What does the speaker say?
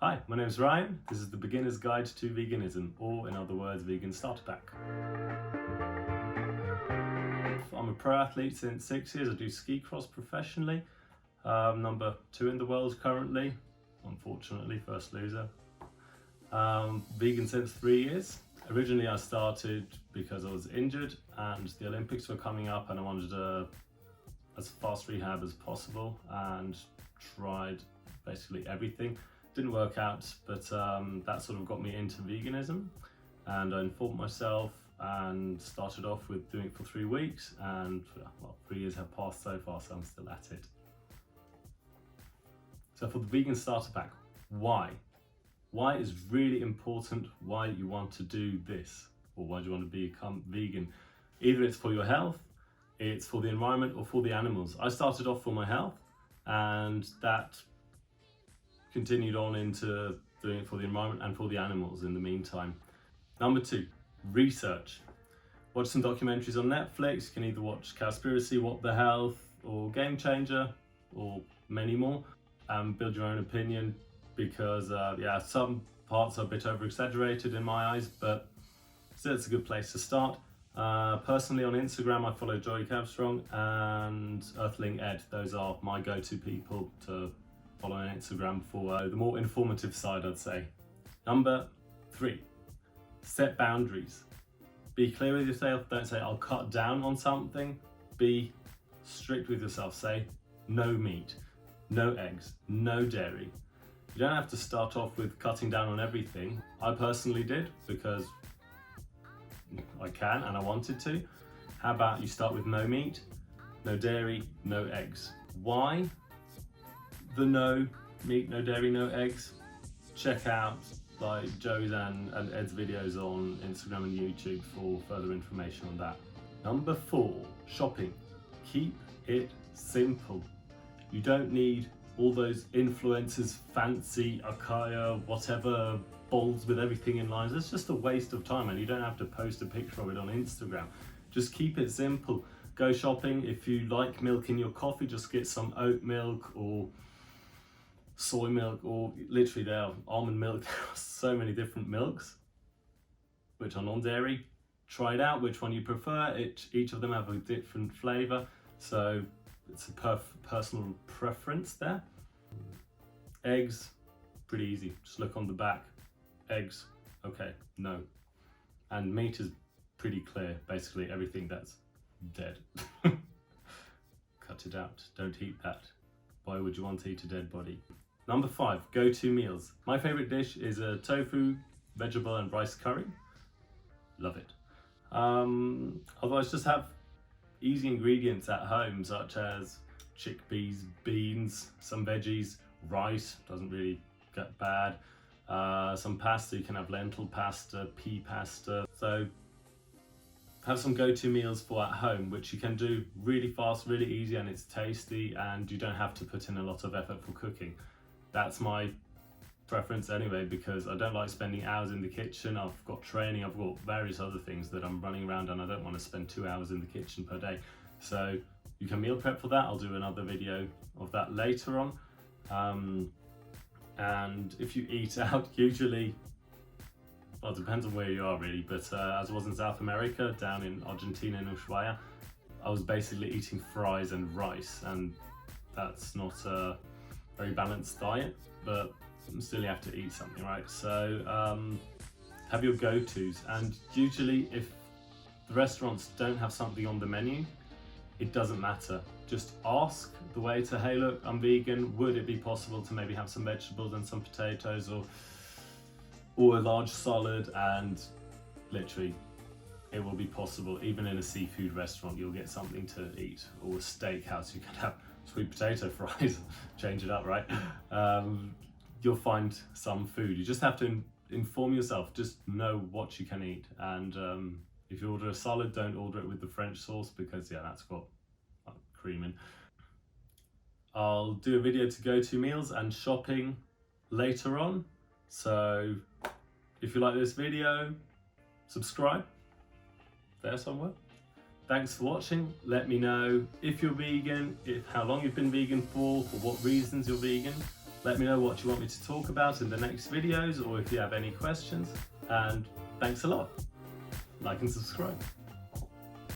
Hi, my name is Ryan. This is the Beginner's Guide to Veganism, or in other words, Vegan Starter Pack. I'm a pro athlete since 6 years. I do ski cross professionally. Number 2 in the world currently. Unfortunately, first loser. Vegan since 3 years. Originally I started because I was injured and the Olympics were coming up and I wanted as fast rehab as possible and tried basically everything. Didn't work out, but that sort of got me into veganism, and I informed myself and started off with doing it for 3 weeks, and well, 3 years have passed so far, so I'm still at it. So for the Vegan Starter Pack, why? Why is really important, why you want to do this, or why do you want to become vegan? Either it's for your health, it's for the environment, or for the animals. I started off for my health, and that continued on into doing it for the environment and for the animals in the meantime. Number 2, research. Watch some documentaries on Netflix. You can either watch Cowspiracy, What the Health, or Game Changer, or many more, and build your own opinion, because yeah, some parts are a bit over exaggerated in my eyes, but still it's a good place to start. Personally on Instagram I follow Joy Cabstrong and Earthling Ed. Those are my go-to people to follow on Instagram for the more informative side, I'd say. Number 3, set boundaries. Be clear with yourself. Don't say I'll cut down on something. Be strict with yourself. Say no meat, no eggs, no dairy. You don't have to start off with cutting down on everything. I personally did because I can and I wanted to. How about you start with no meat, no dairy, no eggs? Why the no meat, no dairy, no eggs? Check out like Joe's and Ed's videos on Instagram and YouTube for further information on that. Number 4, shopping. Keep it simple. You don't need all those influencers, fancy Akaya, whatever, bowls with everything in lines. It's just a waste of time, and you don't have to post a picture of it on Instagram. Just keep it simple. Go shopping. If you like milk in your coffee, just get some oat milk or soy milk, or literally there are almond milk. There are so many different milks which are non-dairy. Try it out, which one you prefer. Each of them have a different flavour, so it's a personal preference there. Eggs, pretty easy. Just look on the back. Eggs, okay, no. And meat is pretty clear. Basically everything that's dead. Cut it out. Don't eat that. Why would you want to eat a dead body? Number 5, go-to meals. My favourite dish is a tofu, vegetable and rice curry. Love it. Otherwise just have easy ingredients at home, such as chickpeas, beans, some veggies, rice, doesn't really get bad. Some pasta, you can have lentil pasta, pea pasta. So have some go-to meals for at home, which you can do really fast, really easy, and it's tasty, and you don't have to put in a lot of effort for cooking. That's my preference anyway, because I don't like spending hours in the kitchen. I've got training, I've got various other things that I'm running around, and I don't want to spend 2 hours in the kitchen per day. So you can meal prep for that. I'll do another video of that later on. And if you eat out, usually, well, it depends on where you are really, but as I was in South America, down in Argentina in Ushuaia, I was basically eating fries and rice, and that's not a very balanced diet, but still you have to eat something, right? So have your go-tos, and usually if the restaurants don't have something on the menu, it doesn't matter. Just ask the waiter, hey look, I'm vegan, would it be possible to maybe have some vegetables and some potatoes, or a large salad? And literally it will be possible. Even in a seafood restaurant you'll get something to eat, or a steakhouse you can have sweet potato fries. Change it up, right? You'll find some food. You just have to inform yourself, just know what you can eat. And if you order a salad, don't order it with the French sauce, because yeah, that's got cream in. I'll do a video to go-to meals and shopping later on. So if you like this video, subscribe there somewhere. Thanks for watching. Let me know if you're vegan, how long you've been vegan for what reasons you're vegan. Let me know what you want me to talk about in the next videos, or if you have any questions. And thanks a lot. Like and subscribe.